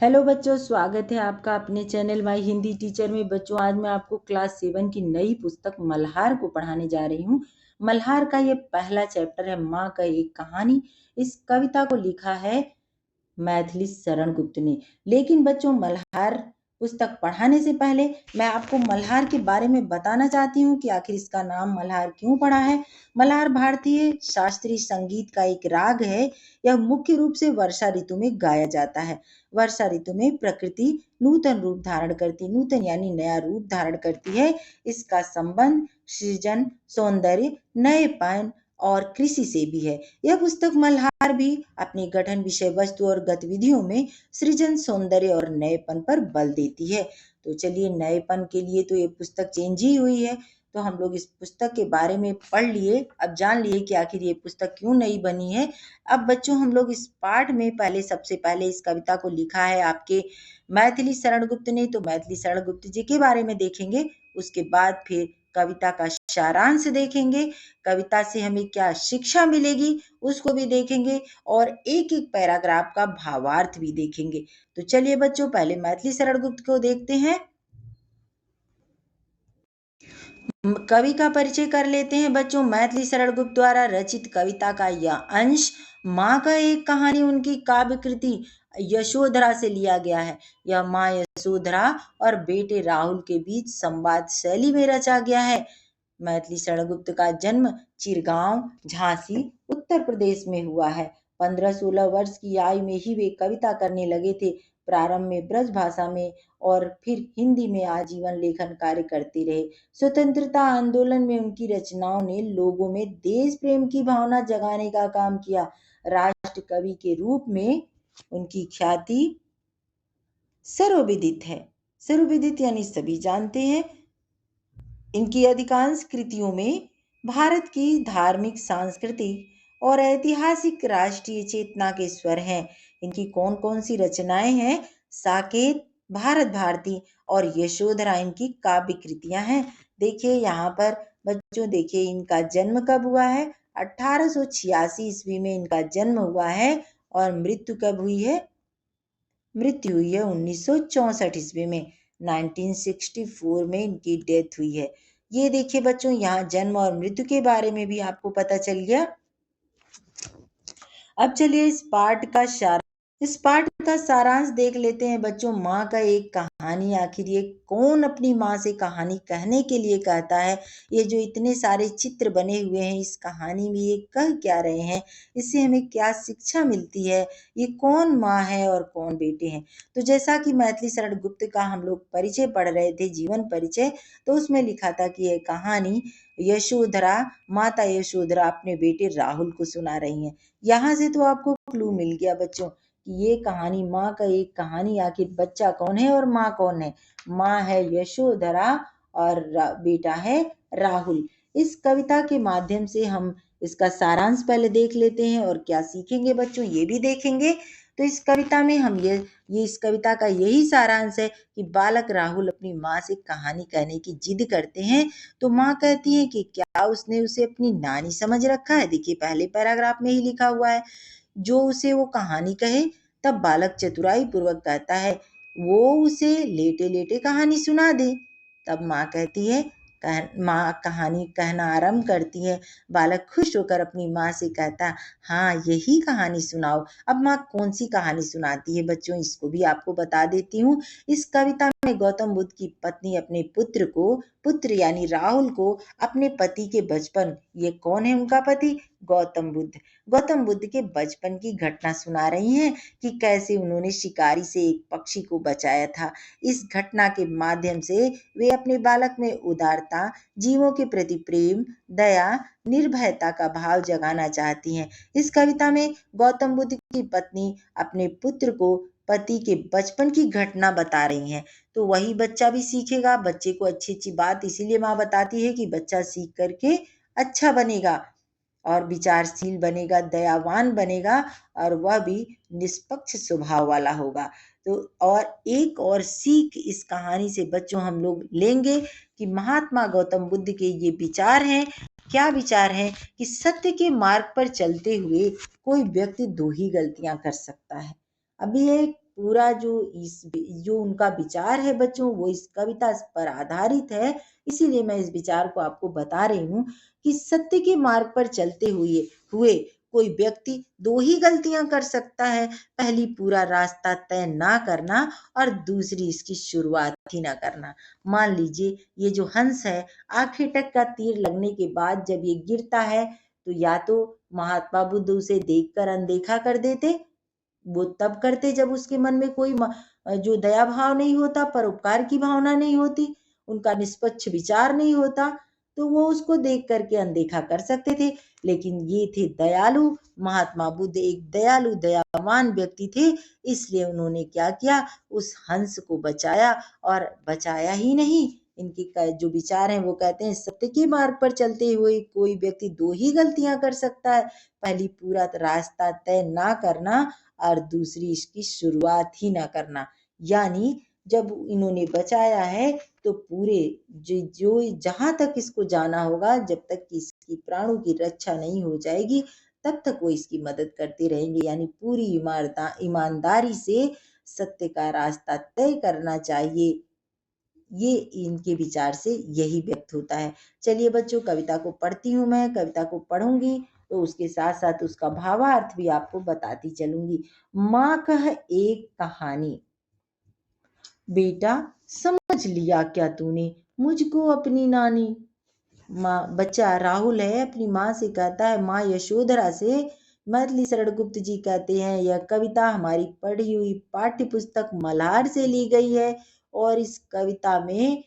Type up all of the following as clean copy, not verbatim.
Hello बच्चों, स्वागत है आपका अपने चैनल माई हिंदी टीचर में। बच्चों, आज मैं आपको क्लास 7 की नई पुस्तक मल्हार को पढ़ाने जा रही हूँ। मल्हार का ये पहला चैप्टर है, माँ का एक कहानी। इस कविता को लिखा है मैथिली शरण गुप्त ने। लेकिन बच्चों, मल्हार पुस्तक पढ़ाने से पहले मैं आपको मल्हार के बारे में बताना चाहती हूँ कि आखिर इसका नाम मल्हार क्यों पड़ा है। मल्हार भारतीय शास्त्रीय संगीत का एक राग है। यह मुख्य रूप से वर्षा ऋतु में गाया जाता है। वर्षा ऋतु में प्रकृति नूतन रूप धारण करती, नूतन यानी नया रूप धारण करती है। इसका संबंध सृजन, सौंदर्य, नएपन और कृषि से भी है। यह पुस्तक मल्हार भी अपने गठन, विषय वस्तु और गतिविधियों में सृजन, सौंदर्य और नएपन पर बल देती है। तो चलिए, नएपन के लिए तो ये पुस्तक चेंज ही हुई है। तो हम लोग इस पुस्तक के बारे में पढ़ लिए, अब जान लिए कि आखिर ये पुस्तक क्यों नई बनी है। अब बच्चों, हम लोग इस पाठ में सबसे पहले इस कविता को लिखा है आपके मैथिली शरण गुप्त ने। तो मैथिली शरण गुप्त जी के बारे में देखेंगे, उसके बाद फिर कविता का सारांश देखेंगे, कविता से हमें क्या शिक्षा मिलेगी उसको भी देखेंगे, और एक एक पैराग्राफ का भावार्थ भी देखेंगे। तो चलिए बच्चों, पहले मैथिली शरण गुप्त को देखते हैं। कवि का परिचय कर लेते हैं बच्चों। मैथिली शरण गुप्त द्वारा रचित कविता का यह अंश माँ का एक कहानी उनकी काव्य कृति यशोधरा से लिया गया है। यह माँ यशोधरा और बेटे राहुल के बीच संवाद शैली में रचा गया है। मैथिली शरण गुप्त का जन्म चिरगांव, झांसी, उत्तर प्रदेश में हुआ है। 15-16 वर्ष की आयु में ही वे कविता करने लगे थे। प्रारंभ में ब्रज भाषा में और फिर हिंदी में आजीवन लेखन कार्य करते रहे। स्वतंत्रता आंदोलन में उनकी रचनाओं ने लोगों में देश प्रेम की भावना जगाने का काम किया। राष्ट्र कवि के रूप में उनकी ख्याति सर्वविदित है। सर्वविदित यानी सभी जानते हैं। इनकी अधिकांश कृतियों में भारत की धार्मिक, सांस्कृतिक और ऐतिहासिक राष्ट्रीय चेतना के स्वर हैं। इनकी कौन कौन सी रचनाएं हैं? साकेत, भारत भारती और यशोधरा इनकी काव्य कृतियां हैं। देखिए यहाँ पर बच्चों, देखिए इनका जन्म कब हुआ है? 1886 ईस्वी में इनका जन्म हुआ है। और मृत्यु कब हुई है? मृत्यु हुई है 1964 ईस्वी में। 1964 में इनकी डेथ हुई है। ये देखिए बच्चों, यहाँ जन्म और मृत्यु के बारे में भी आपको पता चल गया। अब चलिए इस पाठ का सारांश देख लेते हैं बच्चों। माँ का एक कहानी, आखिर ये कौन अपनी माँ से कहानी कहने के लिए कहता है? ये जो इतने सारे चित्र बने हुए हैं इस कहानी में, ये कह क्या रहे हैं? इससे हमें क्या शिक्षा मिलती है? ये कौन माँ है और कौन बेटे हैं? तो जैसा कि मैथिली शरण गुप्त का हम लोग परिचय पढ़ रहे थे, जीवन परिचय, तो उसमें लिखा था कि यह कहानी यशोधरा, माता यशोधरा अपने बेटे राहुल को सुना रही हैं। यहाँ से तो आपको क्लू मिल गया बच्चों कि ये कहानी माँ का एक कहानी। आखिर बच्चा कौन है और माँ कौन है? माँ है यशोधरा और बेटा है राहुल। इस कविता के माध्यम से हम इसका सारांश पहले देख लेते हैं, और क्या सीखेंगे बच्चों ये भी देखेंगे। तो इस कविता में हम ये इस कविता का यही सारांश है कि बालक राहुल अपनी माँ से कहानी कहने की जिद करते हैं। तो माँ कहती है कि क्या उसने उसे अपनी नानी समझ रखा है? देखिए पहले पैराग्राफ में ही लिखा हुआ है, जो उसे वो कहानी कहे। तब बालक चतुराई पूर्वक कहता है वो उसे लेटे लेटे कहानी सुना दे। तब माँ कहती है, माँ कहानी कहना आरंभ करती है। बालक खुश होकर अपनी माँ से कहता, हाँ यही कहानी सुनाओ। अब माँ कौन सी कहानी सुनाती है बच्चों, इसको भी आपको बता देती हूँ। इस कविता में गौतम बुद्ध की पत्नी अपने पुत्र यानी राहुल को अपने पति के बचपन, ये कौन है उनका पति? गौतम बुद्ध के बचपन की घटना सुना रही हैं कि कैसे उन्होंने शिकारी से एक पक्षी को बचाया था। इस घटना के माध्यम से वे अपने बालक में उदारता, जीवों के प्रति प्रेम, दया, निर्भयता का भाव जगाना चाहती हैं। इस कविता में गौतम बुद्ध की पत्नी अपने पुत्र को पति के बचपन की घटना बता रही हैं। तो वही बच्चा भी सीखेगा। बच्चे को अच्छी अच्छी बात इसीलिए माँ बताती है कि बच्चा सीख करके अच्छा बनेगा और विचारशील बनेगा, दयावान बनेगा, और वह भी निष्पक्ष स्वभाव वाला होगा। तो और एक और सीख इस कहानी से बच्चों हम लोग लेंगे कि महात्मा गौतम बुद्ध के ये विचार हैं। क्या विचार हैं? कि सत्य के मार्ग पर चलते हुए कोई व्यक्ति दो ही गलतियां कर सकता है। अभी एक पूरा जो उनका विचार है बच्चों, वो इस कविता पर आधारित है। इसीलिए मैं इस विचार को आपको बता रही हूँ कि सत्य के मार्ग पर चलते हुए कोई व्यक्ति दो ही गलतियां कर सकता है। पहली, पूरा रास्ता तय ना करना, और दूसरी, इसकी शुरुआत ही ना करना। मान लीजिए ये जो हंस है, आखिरी तक का तीर लगने के बाद जब ये गिरता है, तो या तो महात्मा बुद्ध उसे देखकर अनदेखा कर देते। वो तब करते जब उसके मन में कोई जो दया भाव नहीं होता, परोपकार की भावना नहीं होती, उनका निष्पक्ष विचार नहीं होता, तो वो उसको देख करके अनदेखा कर सकते थे। लेकिन ये थे दयालु, महात्मा बुद्ध एक दयालु दयावान व्यक्ति थे, इसलिए उन्होंने क्या किया, उस हंस को बचाया। और बचाया ही नहीं, इनके जो विचार हैं वो कहते हैं सत्य के मार्ग पर चलते हुए कोई व्यक्ति दो ही गलतियां कर सकता है। पहली, पूरा रास्ता तय ना करना, और दूसरी, इसकी शुरुआत ही ना करना। यानी जब इन्होंने बचाया है तो पूरे जो जहां तक इसको जाना होगा, जब तक कि इसकी प्राणों की रक्षा नहीं हो जाएगी, तब तक वो इसकी मदद करते रहेंगे। यानी पूरी ईमानदारी से सत्य का रास्ता तय करना चाहिए। ये इनके विचार से यही व्यक्त होता है। चलिए बच्चों, कविता को पढ़ती हूँ। मैं कविता को पढ़ूंगी तो उसके साथ साथ उसका भावार्थ भी आपको बताती चलूंगी। माँ कह एक कहानी। बेटा, समझ लिया क्या तूने मुझको अपनी नानी। माँ, बच्चा राहुल है, अपनी माँ से कहता है, माँ यशोधरा से। मैथिली शरण गुप्त जी कहते हैं, यह कविता हमारी पढ़ी हुई पाठ्य पुस्तक मल्हार से ली गई है। और इस कविता में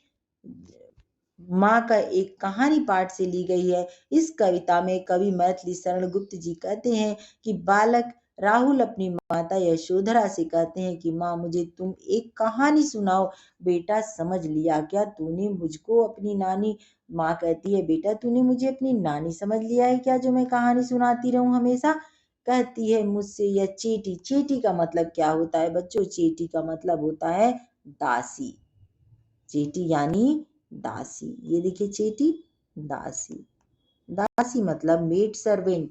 माँ का एक कहानी पाठ से ली गई है। इस कविता में कवि मैथिली शरण गुप्त जी कहते हैं कि बालक राहुल अपनी माता यशोधरा से कहते हैं कि माँ, मुझे तुम एक कहानी सुनाओ। बेटा, समझ लिया क्या तूने मुझको अपनी नानी। माँ कहती है, बेटा, तूने मुझे अपनी नानी समझ लिया है क्या, जो मैं कहानी सुनाती रहूं हमेशा। कहती है, मुझसे यह चेटी। चेटी का मतलब क्या होता है बच्चों? चेटी का मतलब होता है दासी। चेटी यानी दासी। ये देखिए, चेटी दासी। दासी मतलब मेड सर्वेंट,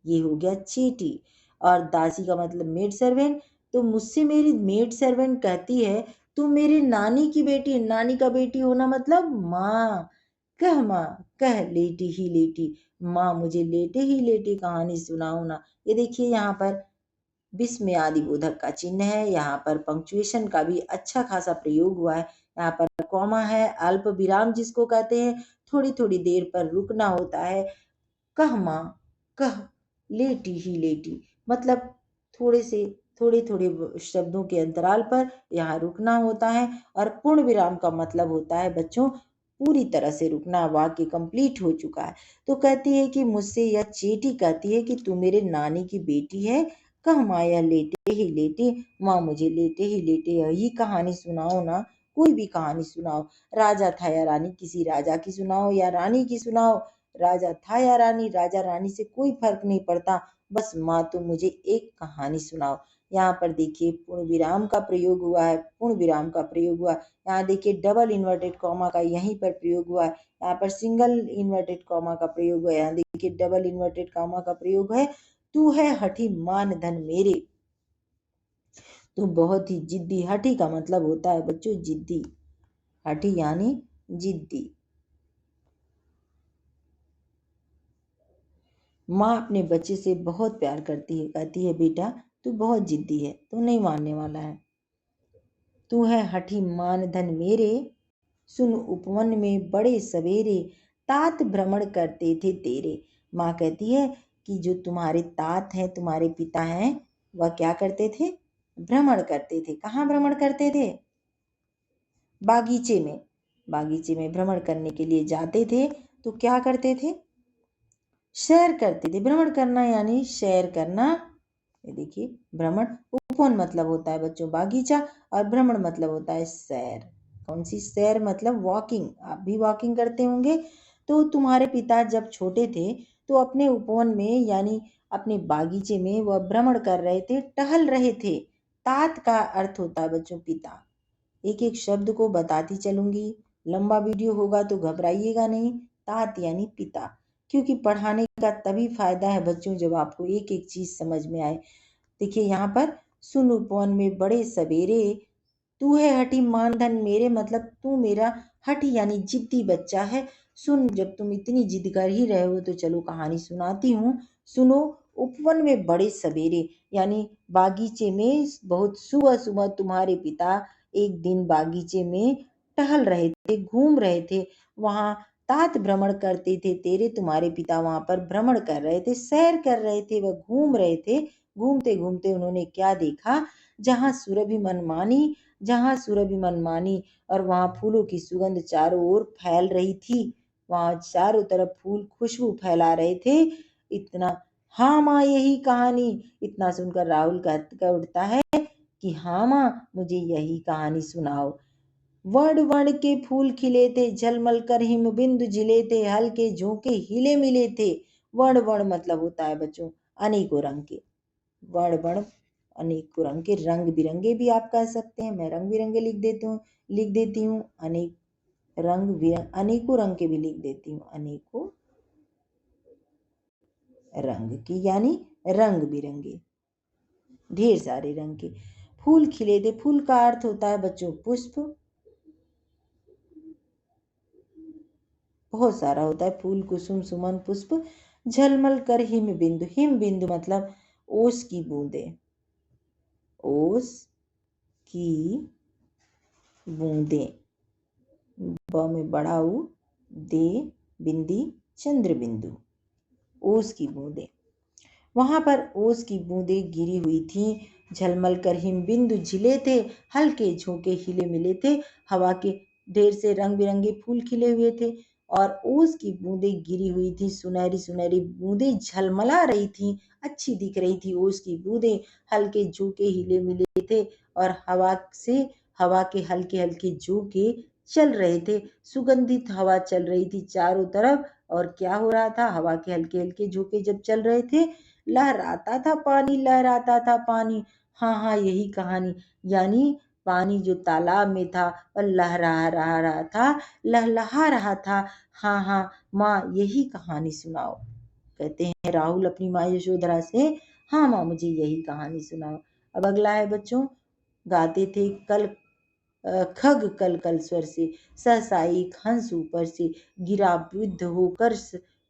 ये हो गया चेटी। और दासी का मतलब मेड सर्वेंट। तो मुझसे मेरी मेड सर्वेंट कहती है, तू मेरी नानी की बेटी। नानी का बेटी होना मतलब माँ। कह माँ, कह लेटी ही लेटी। माँ, मुझे लेटे ही लेटे कहानी सुनाओ ना। ये देखिए, यहाँ पर विस्मय आदि बोधक का चिन्ह है। यहाँ पर पंक्चुएशन का भी अच्छा खासा प्रयोग हुआ है। यहाँ पर कॉमा है, अल्प विराम जिसको कहते हैं, थोड़ी थोड़ी देर पर रुकना होता है। कह माँ, कह लेटी ही लेटी, मतलब थोड़े थोड़े शब्दों के अंतराल पर यहाँ रुकना होता है। और पूर्ण विराम का मतलब होता है बच्चों पूरी तरह से रुकना, वाक्य कंप्लीट हो चुका है। तो कहती है कि मुझसे यह चेटी कहती है कि तू मेरे नानी की बेटी है। कह माँ, यह लेटे ही लेटे। माँ, मुझे लेटे ही लेटे यही कहानी सुनाओ ना, कोई भी कहानी सुनाओ। राजा था या रानी, किसी राजा की सुनाओ या रानी की सुनाओ। राजा था या रानी, राजा रानी से कोई फर्क नहीं पड़ता, बस माँ तुम मुझे एक कहानी सुनाओ। यहाँ पर देखिए, पूर्ण विराम का प्रयोग हुआ है। पूर्ण विराम का प्रयोग हुआ। यहाँ देखिए, डबल इन्वर्टेड कॉमा का यहीं पर प्रयोग हुआ है। यहाँ पर सिंगल इन्वर्टेड कॉमा का प्रयोग हुआ है। यहाँ देखिए, डबल इन्वर्टेड कॉमा का प्रयोग है। तू है हठी मान धन मेरे। तू बहुत ही जिद्दी। हठी का मतलब होता है बच्चों जिद्दी। हठी यानी जिद्दी। माँ अपने बच्चे से बहुत प्यार करती है, कहती है, बेटा तू बहुत जिद्दी है, तू नहीं मानने वाला है। तू है हठी मान धन मेरे, सुन उपवन में बड़े सवेरे, तात भ्रमण करते थे तेरे। माँ कहती है कि जो तुम्हारे तात हैं, तुम्हारे पिता हैं, वह क्या करते थे? भ्रमण करते थे। कहाँ भ्रमण करते थे? बागीचे में। बागीचे में भ्रमण करने के लिए जाते थे। तो क्या करते थे? सैर करते थे। भ्रमण करना यानी सैर करना। ये देखिए, भ्रमण, उपवन मतलब होता है बच्चों बागीचा, और भ्रमण मतलब होता है सैर। कौन सी सैर? मतलब वॉकिंग। आप भी वॉकिंग करते होंगे। तो तुम्हारे पिता जब छोटे थे तो अपने उपवन में यानी अपने बागीचे में वह भ्रमण कर रहे थे, टहल रहे थे। तात का अर्थ होता है बच्चों पिता। एक एक शब्द को बताती चलूंगी, लंबा वीडियो होगा तो घबराइएगा नहीं। तात यानी पिता, क्योंकि पढ़ाने का तभी फायदा है बच्चों जब आपको एक एक चीज समझ में आए। देखिए यहाँ पर, सुन उपवन में बड़े सवेरे, तू है हठी मानधन मेरे, मतलब तू मेरा हठी यानी जिद्दी बच्चा है। सुन, जब तुम इतनी जिद कर ही रहे हो तो चलो कहानी सुनाती हूँ। सुनो, उपवन में बड़े सवेरे यानी बागीचे में बहुत सुबह सुबह तुम्हारे पिता एक दिन बागीचे में टहल रहे थे, घूम रहे थे। वहां तात भ्रमण करते थे, तेरे तुम्हारे पिता वहां पर भ्रमण कर रहे थे, सैर कर रहे थे, वह घूम रहे थे। घूमते घूमते उन्होंने क्या देखा, जहां सुरभि मनमानी, जहां सुरभि मनमानी और वहां फूलों की सुगंध चारों ओर फैल रही थी। वहां चारों तरफ फूल खुशबू फैला रहे थे। इतना, हाँ माँ यही कहानी। इतना सुनकर राहुल कह उठता है कि हाँ माँ, मुझे यही कहानी सुनाओ। वर्ण वर्ण के फूल खिले थे, झलमल कर हिम बिंदु झिले थे, हल्के झोंके हिले मिले थे। वर्ण वर्ण मतलब होता है बच्चों अनेकों रंग के। वर्ण वर्ण अनेकों रंग के, रंग बिरंगे भी आप कह सकते हैं। मैं रंग बिरंगे लिख देती हूँ। अनेकों रंग के भी लिख देती हूँ। अनेकों रंग के यानी रंग बिरंगे, ढेर सारे रंग के फूल खिले थे। फूल का अर्थ होता है बच्चों पुष्प। बहुत सारा होता है, फूल, कुसुम, सुमन, पुष्प। झलमल कर हिम बिंदु, हिम बिंदु मतलब ओस की बूंदे, ओस की बूंदे। ब में बड़ा ऊ, दे बिंदी, चंद्र बिंदु, ओस की बूंदे। वहां पर ओस की बूंदें गिरी हुई थीं। झलमल कर हिम बिंदु झिले थे, हल्के झोंके हिले मिले थे। हवा के ढेर से रंग बिरंगे फूल खिले हुए थे और ओस की बूंदें गिरी हुई थी। सुनहरी सुनहरी बूंदें झलमला रही थी, अच्छी दिख रही थी ओस की बूंदें। हल्के झोंके हिले मिले थे और हवा के हल्के हल्के झोंके चल रहे थे। सुगंधित हवा चल रही थी चारों तरफ। और क्या हो रहा था, हवा के हल्के हल्के झोंके जब चल रहे थे, लहराता था पानी, लहराता था पानी। हाँ हाँ यही कहानी, यानी पानी जो तालाब में था और लहरा रहा था, लहलहा रहा था। हाँ हाँ माँ यही कहानी सुनाओ, कहते हैं राहुल अपनी माँ यशोधरा से। हाँ माँ मुझे यही कहानी सुनाओ। अब अगला है बच्चों, गाते थे कल खग कल कल स्वर से, सहसा एक हंस ऊपर से गिरा विद्ध होकर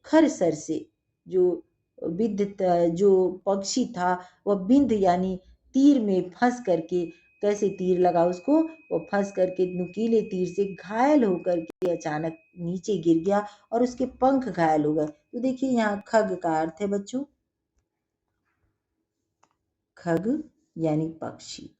खर सर से। जो जो पक्षी था वह बिंद यानी तीर में फंस करके, कैसे तीर लगा उसको, वो फंस करके नुकीले तीर से घायल होकर के अचानक नीचे गिर गया और उसके पंख घायल हो गए। तो देखिए यहाँ खग का अर्थ है बच्चों, खग यानी पक्षी।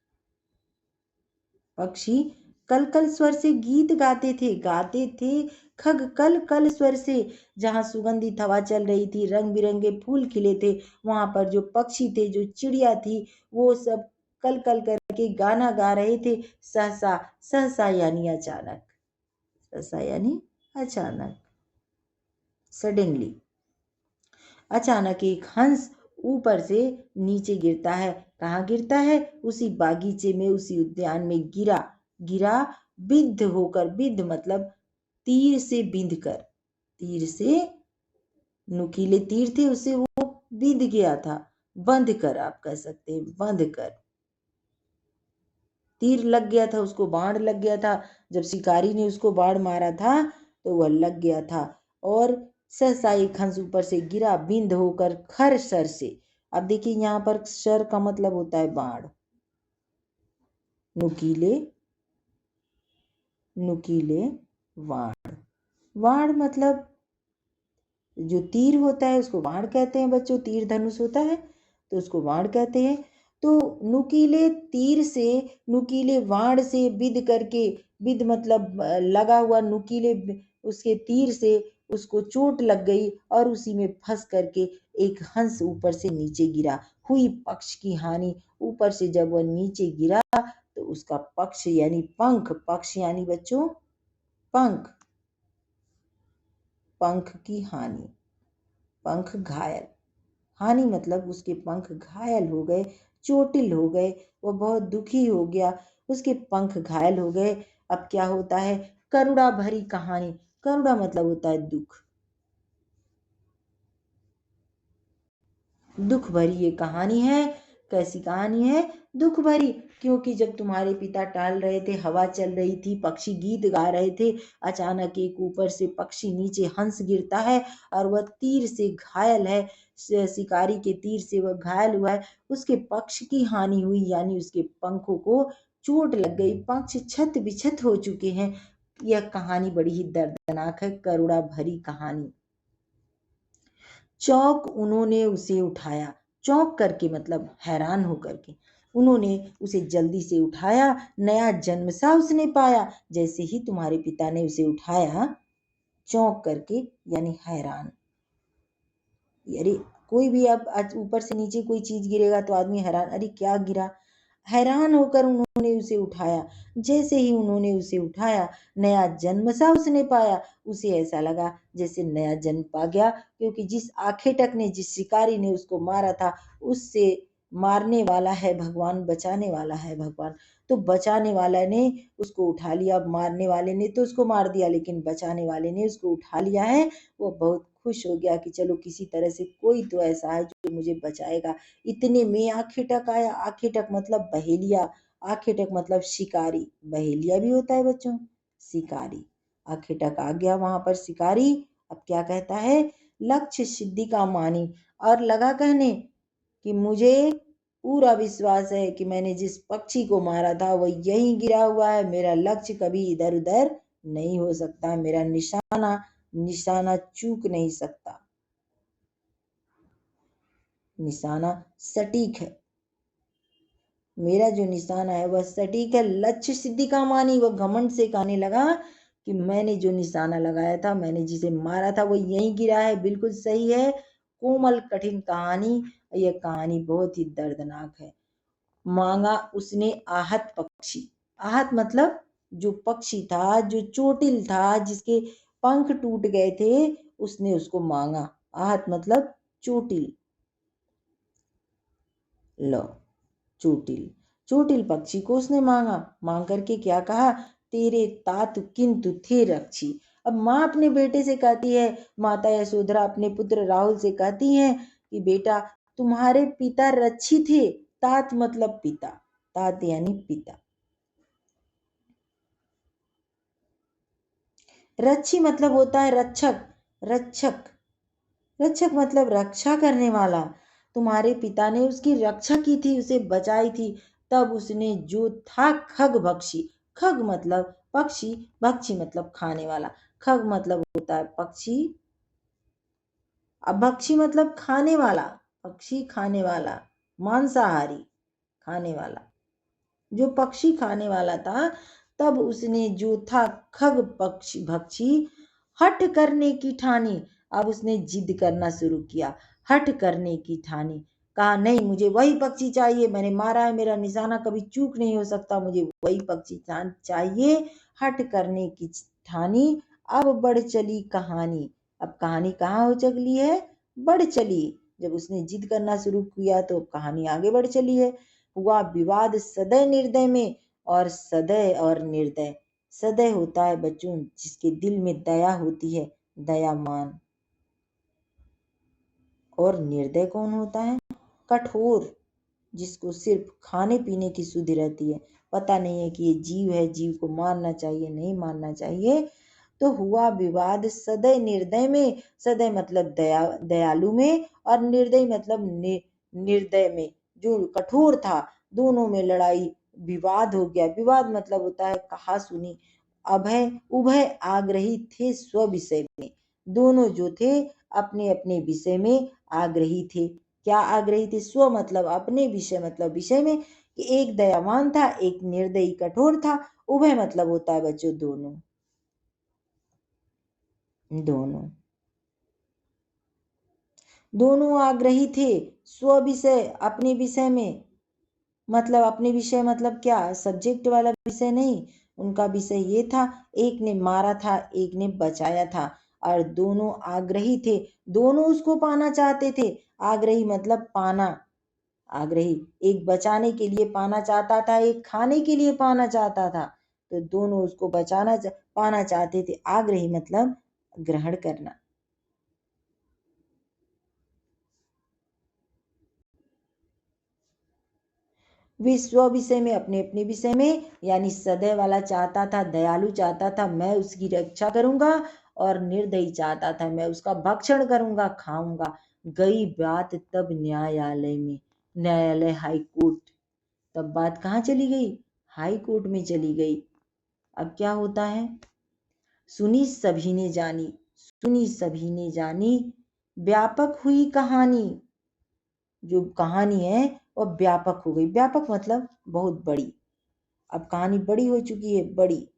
पक्षी कल कल स्वर से गीत गाते थे खग कल कल स्वर से। जहां सुगंधित हवा चल रही थी, रंग बिरंगे फूल खिले थे, वहां पर जो पक्षी थे, जो चिड़िया थी, वो सब कल कल करके गाना गा रहे थे। सहसा, सहसा यानी अचानक, सहसा यानी अचानक, सडनली। अचानक एक हंस ऊपर से नीचे गिरता है। कहाँ गिरता है, उसी बागीचे में, उसी उद्यान में गिरा। गिरा बिद्ध होकर, बिद्ध मतलब तीर से बिंध कर, तीर से, नुकीले तीर थे उसे वो बिंध गया था। बंध कर आप कह सकते हैं, बंध कर। तीर लग गया था उसको, बाण लग गया था। जब शिकारी ने उसको बाण मारा था तो वह लग गया था। और सहसा एक हंस ऊपर से गिरा बिंद होकर खर सर से। अब देखिए यहाँ पर सर का मतलब होता है बाण। नुकीले, नुकीले वाण। वाण मतलब जो तीर होता है उसको वाण कहते हैं बच्चों। तीर धनुष होता है तो उसको वाण कहते हैं। तो नुकीले तीर से, नुकीले वाण से बिध करके, बिध मतलब लगा हुआ, नुकीले उसके तीर से उसको चोट लग गई और उसी में फंस करके एक हंस ऊपर से नीचे गिरा। हुई पक्ष की हानि। ऊपर से जब वह नीचे गिरा तो उसका पक्ष यानी पंख, पक्ष यानी बच्चों पंख, पंख की हानि, पंख घायल। हानि मतलब उसके पंख घायल हो गए, चोटिल हो गए, वो बहुत दुखी हो गया, उसके पंख घायल हो गए। अब क्या होता है, करुणा भरी कहानी। करुणा मतलब होता है दुख, दुख भरी ये कहानी है। कैसी कहानी है, दुख भरी, क्योंकि जब तुम्हारे पिता टहल रहे थे, हवा चल रही थी, पक्षी गीत गा रहे थे, अचानक एक ऊपर से पक्षी नीचे हंस गिरता है और वह तीर से घायल है, शिकारी के तीर से वह घायल हुआ है, उसके पक्ष की हानि हुई, यानी उसके पंखों को चोट लग गई, पंख छत बिछत हो चुके हैं। यह कहानी बड़ी ही दर्दनाक है, करुणा भरी कहानी। चौंक उन्होंने उसे उठाया, चौंक करके मतलब हैरान होकर के उन्होंने उसे जल्दी से उठाया, नया जन्म सा उसने पाया। जैसे ही तुम्हारे पिता ने उसे उठाया, चौंक करके यानी हैरान। अरे कोई भी अब आज ऊपर से नीचे कोई चीज गिरेगा तो आदमी हैरान, अरे क्या गिरा, हैरान होकर उन्होंने उसे उठाया। जैसे ही उन्होंने उसे उठाया, नया जन्म सा उसने पाया। उसे ऐसा लगा जैसे नया जन्म पा गया, क्योंकि जिस आखेटक ने, जिस शिकारी ने उसको मारा था, उससे मारने वाला है भगवान, बचाने वाला है भगवान। तो बचाने वाला ने उसको उठा लिया। मारने वाले ने तो उसको मार दिया, लेकिन बचाने वाले ने उसको उठा लिया है। वो बहुत खुश हो गया कि चलो किसी तरह से कोई तो ऐसा है जो मुझे बचाएगा। इतने में आखेटक आया। आखेटक मतलब बहेलिया, आखेटक मतलब शिकारी, बहेलिया भी होता है बच्चों, शिकारी। आखेटक आ गया वहां पर शिकारी। अब क्या कहता है, लक्ष्य सिद्धि का मानी, और लगा कहने कि मुझे पूरा विश्वास है कि मैंने जिस पक्षी को मारा था वो यहीं गिरा हुआ है, मेरा लक्ष्य कभी इधर उधर नहीं हो सकता, मेरा निशाना निशाना चूक नहीं सकता, निशाना सटीक है, मेरा जो निशाना है वह सटीक है। लक्ष्य सिद्धि का मानी, वह घमंड से कहने लगा कि मैंने जो निशाना लगाया था, मैंने जिसे मारा था वो यहीं गिरा है, बिल्कुल सही है। कोमल कठिन कहानी, यह कहानी बहुत ही दर्दनाक है। मांगा उसने आहत पक्षी, आहत मतलब जो पक्षी था, जो चोटिल था, जिसके पंख टूट गए थे, उसने उसको मांगा। आहत मतलब चोटिल, लो, चोटिल, चोटिल पक्षी को उसने मांगा। मांग करके क्या कहा, तेरे तात किंतु थे रक्षी। अब माँ अपने बेटे से कहती है, माता यशोधरा अपने पुत्र राहुल से कहती है कि बेटा तुम्हारे पिता रक्षी थे। तात मतलब पिता, तात यानी पिता, रक्षी मतलब होता है रक्षक, रक्षक, रक्षक मतलब रक्षा करने वाला। तुम्हारे पिता ने उसकी रक्षा की थी, उसे बचाई थी। तब उसने जो था खग भक्षी, खग मतलब पक्षी, भक्षी मतलब खाने वाला, खग मतलब होता है पक्षी, अब भक्षी मतलब खाने वाला, पक्षी खाने वाला, मांसाहारी, खाने वाला, जो पक्षी खाने वाला था। तब उसने जो था खग पक्षी भक्षी हठ करने की ठानी। अब उसने जिद करना शुरू किया, हठ करने की ठानी, कहा नहीं मुझे वही पक्षी चाहिए, मैंने मारा है, मेरा निशाना कभी चूक नहीं हो सकता, मुझे वही पक्षी चाहिए। हठ करने की ठानी, अब बढ़ चली कहानी। अब कहानी कहाँ हो चली है, बढ़ चली। जब उसने जिद करना शुरू किया तो कहानी आगे बढ़ चली है। हुआ विवाद सदय निर्दय में, और सदय और निर्दय, सदय होता है बच्चों जिसके दिल में दया होती है, दयामान, और निर्दय कौन होता है, कठोर, जिसको सिर्फ खाने पीने की सुधि रहती है, पता नहीं है कि ये जीव है, जीव को मारना चाहिए नहीं मारना चाहिए। तो हुआ विवाद सदय निर्दय में, सदय मतलब दयालु में, और निर्दय मतलब निर्दय में, जो कठोर था, दोनों में लड़ाई, विवाद हो गया। विवाद मतलब होता है कहा सुनी। अभय उभय आग्रही थे स्व विषय में, दोनों जो थे अपने अपने विषय में आग्रही थे। क्या आग्रही थे, स्व मतलब अपने, विषय मतलब विषय में, कि एक दयावान था, एक निर्दयी कठोर था। उभय मतलब होता है बच्चों दोनों, दोनों, दोनों आग्रही थे स्व विषय, अपने विषय में, मतलब अपने विषय मतलब क्या, सब्जेक्ट वाला विषय नहीं, उनका विषय ये था, एक ने मारा था, एक ने बचाया था, और दोनों आग्रही थे, दोनों उसको पाना चाहते थे। आग्रही मतलब पाना, आग्रही, एक बचाने के लिए पाना चाहता था, एक खाने के लिए पाना चाहता था, तो दोनों उसको पाना चाहते थे। आग्रही मतलब ग्रहण करना। वे स्व विषय में, अपने अपने विषय में, यानी सदैव वाला चाहता था, दयालु चाहता था मैं उसकी रक्षा करूंगा, और निर्दयी चाहता था मैं उसका भक्षण करूंगा, खाऊंगा। गई बात तब न्यायालय में, न्यायालय हाई कोर्ट। तब बात कहाँ चली गई? हाई कोर्ट में चली गई। अब क्या होता है? सुनी सभी ने जानी, सुनी सभी ने जानी, व्यापक हुई कहानी। जो कहानी है वह व्यापक हो गई। व्यापक मतलब बहुत बड़ी। अब कहानी बड़ी हो चुकी है, बड़ी।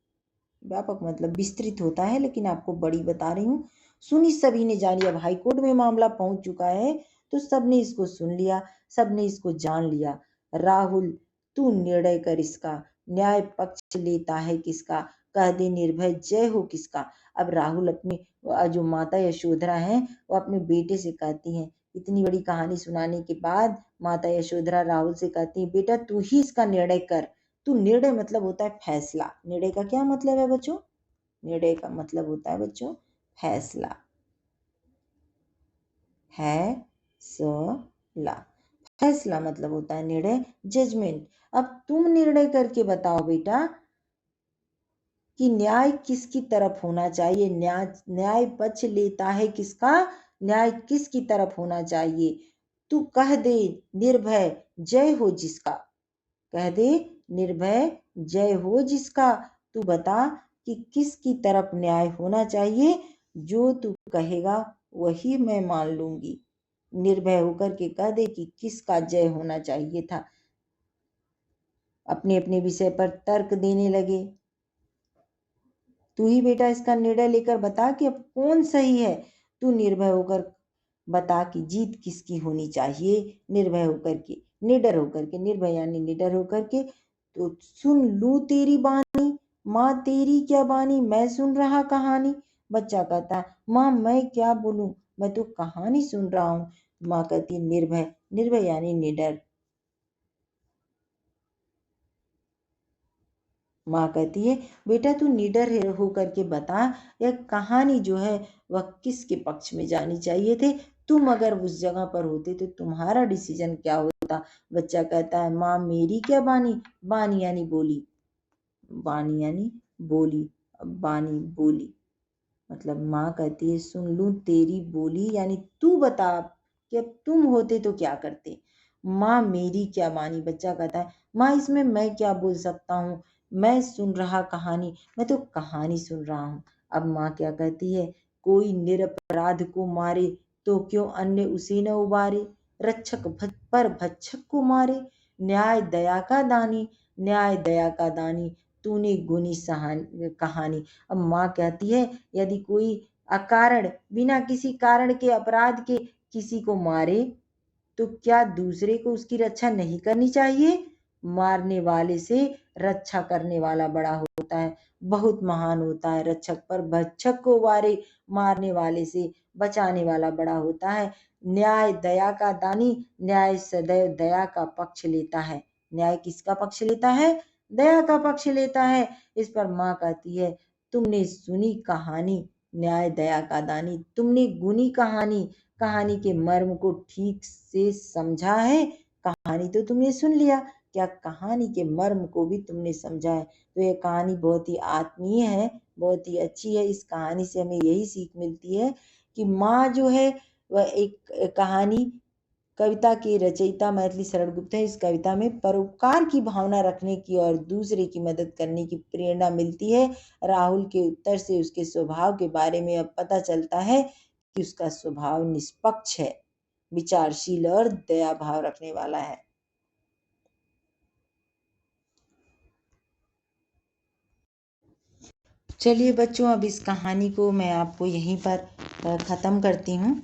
व्यापक मतलब विस्तृत होता है, लेकिन आपको बड़ी बता रही हूँ। सुनी सभी ने जानी, अब हाई कोर्ट में मामला पहुंच चुका है, तो सबने इसको सुन लिया, सबने इसको जान लिया। राहुल, तू निर्णय कर इसका, न्याय पक्ष लेता है किसका, कह दे निर्भय जय हो किसका। अब राहुल अपनी जो माता यशोधरा है वो अपने बेटे से कहती हैं, इतनी बड़ी कहानी सुनाने के बाद माता यशोधरा राहुल से कहती है, बेटा तू ही इसका निर्णय कर। तो निर्णय मतलब होता है फैसला। निर्णय का क्या मतलब है बच्चों? निर्णय का मतलब होता है बच्चों फैसला। फैसला, फैसला मतलब होता है निर्णय, जजमेंट। अब तुम निर्णय करके बताओ बेटा कि न्याय किसकी तरफ होना चाहिए। न्याय, न्याय पक्ष लेता है किसका, न्याय किसकी तरफ होना चाहिए। तू कह दे निर्भय जय हो जिसका, कह दे निर्भय जय हो जिसका। तू बता कि किसकी तरफ न्याय होना चाहिए, जो तू कहेगा वही मैं मान लूंगी। निर्भय होकर के कह दे कि किसका जय होना चाहिए था। अपने अपने विषय पर तर्क देने लगे। तू ही बेटा इसका निर्णय लेकर बता कि अब कौन सही है। तू निर्भय होकर बता कि जीत किसकी होनी चाहिए। निर्भय होकर के, निडर होकर के, निर्भय यानी निडर होकर के। तो सुन लूं तेरी बानी, माँ तेरी क्या बानी, मैं सुन रहा कहानी। बच्चा कहता है, माँ मैं क्या बोलूं, मैं तो कहानी सुन रहा हूँ। माँ कहती निर्भय, निर्भय यानी निडर। माँ कहती है, बेटा तू निडर होकर के बता, यह कहानी जो है वह किसके पक्ष में जानी चाहिए थे। तुम अगर उस जगह पर होते तो तुम्हारा डिसीजन क्या होता। बच्चा कहता है, माँ मेरी क्या बानी, बानी यानी बोली, बानी यानी बोली। बानी बोली मतलब माँ कहती है, सुन लूं तेरी बोली, यानी तू बता कि अब तुम होते तो क्या करते। माँ मेरी क्या मानी। बच्चा कहता है, माँ इसमें मैं क्या बोल सकता हूँ, मैं सुन रहा कहानी, मैं तो कहानी सुन रहा हूँ। अब माँ क्या कहती है, कोई निरपराध को मारे तो क्यों अन्य उसे न उबारे, रक्षक पर भक्षक को मारे, न्याय दया का दानी, न्याय दया का दानी, तूने गुनी कहानी। अब माँ कहती है, यदि कोई अकारण, बिना किसी कारण के, अपराध के किसी को मारे तो क्या दूसरे को उसकी रक्षा नहीं करनी चाहिए। मारने वाले से रक्षा करने वाला बड़ा होता है, बहुत महान होता है। रक्षक पर भक्षक को वारे, मारने वाले से बचाने वाला बड़ा होता है। न्याय दया का दानी, न्याय सदैव दया का पक्ष लेता है। न्याय किसका पक्ष लेता है? दया का पक्ष लेता है। इस पर माँ कहती है, तुमने सुनी कहानी, न्याय दया का दानी, तुमने गुनी कहानी, कहानी के मर्म को ठीक से समझा है। कहानी तो तुमने सुन लिया, क्या कहानी के मर्म को भी तुमने समझा है। तो ये कहानी बहुत ही आत्मीय है, बहुत ही अच्छी है। इस कहानी से हमें यही सीख मिलती है कि माँ जो है वह एक कहानी, कविता के रचयिता मैथिली शरण गुप्त है। इस कविता में परोपकार की भावना रखने की और दूसरे की मदद करने की प्रेरणा मिलती है। राहुल के उत्तर से उसके स्वभाव के बारे में अब पता चलता है कि उसका स्वभाव निष्पक्ष है, विचारशील और दया भाव रखने वाला है। चलिए बच्चों, अब इस कहानी को मैं आपको यहीं पर ख़त्म करती हूँ,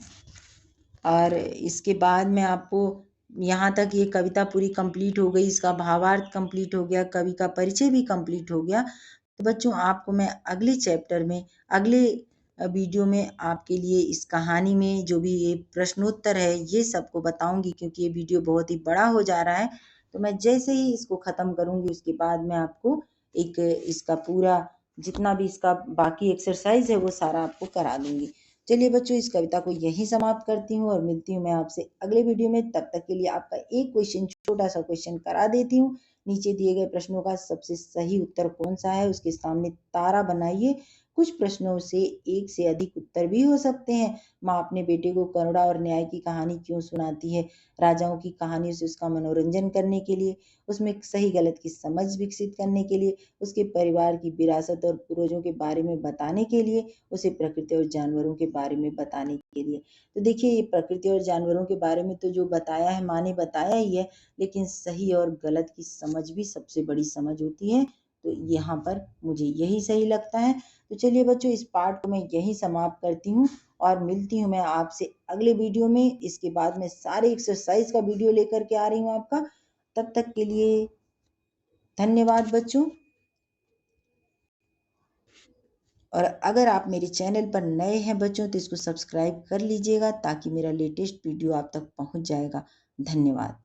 और इसके बाद मैं आपको, यहाँ तक ये कविता पूरी कंप्लीट हो गई, इसका भावार्थ कंप्लीट हो गया, कवि का परिचय भी कंप्लीट हो गया। तो बच्चों आपको मैं अगले चैप्टर में, अगले वीडियो में आपके लिए इस कहानी में जो भी ये प्रश्नोत्तर है ये सबको बताऊंगी, क्योंकि ये वीडियो बहुत ही बड़ा हो जा रहा है। तो मैं जैसे ही इसको ख़त्म करूंगी उसके बाद मैं आपको इसका पूरा जितना भी इसका बाकी एक्सरसाइज है वो सारा आपको करा दूंगी। चलिए बच्चों, इस कविता को यहीं समाप्त करती हूँ और मिलती हूँ मैं आपसे अगले वीडियो में। तब तक के लिए आपका एक क्वेश्चन, छोटा सा क्वेश्चन करा देती हूँ। नीचे दिए गए प्रश्नों का सबसे सही उत्तर कौन सा है उसके सामने तारा बनाइए। कुछ प्रश्नों से एक से अधिक उत्तर भी हो सकते हैं। माँ अपने बेटे को करुणा और न्याय की कहानी क्यों सुनाती है? राजाओं की कहानी से उसका मनोरंजन करने के लिए, उसमें सही गलत की समझ विकसित करने के लिए, उसके परिवार की विरासत और पूर्वजों के बारे में बताने के लिए, उसे प्रकृति और जानवरों के बारे में बताने के लिए। तो देखिए, ये प्रकृति और जानवरों के बारे में तो जो बताया है माँ ने बताया ही है, लेकिन सही और गलत की समझ भी सबसे बड़ी समझ होती है। तो यहाँ पर मुझे यही सही लगता है। तो चलिए बच्चों, इस पार्ट को मैं यहीं समाप्त करती हूँ और मिलती हूँ मैं आपसे अगले वीडियो में। इसके बाद मैं सारे एक्सरसाइज का वीडियो लेकर के आ रही हूँ आपका। तब तक के लिए धन्यवाद बच्चों। और अगर आप मेरे चैनल पर नए हैं बच्चों तो इसको सब्सक्राइब कर लीजिएगा ताकि मेरा लेटेस्ट वीडियो आप तक पहुंच जाएगा। धन्यवाद।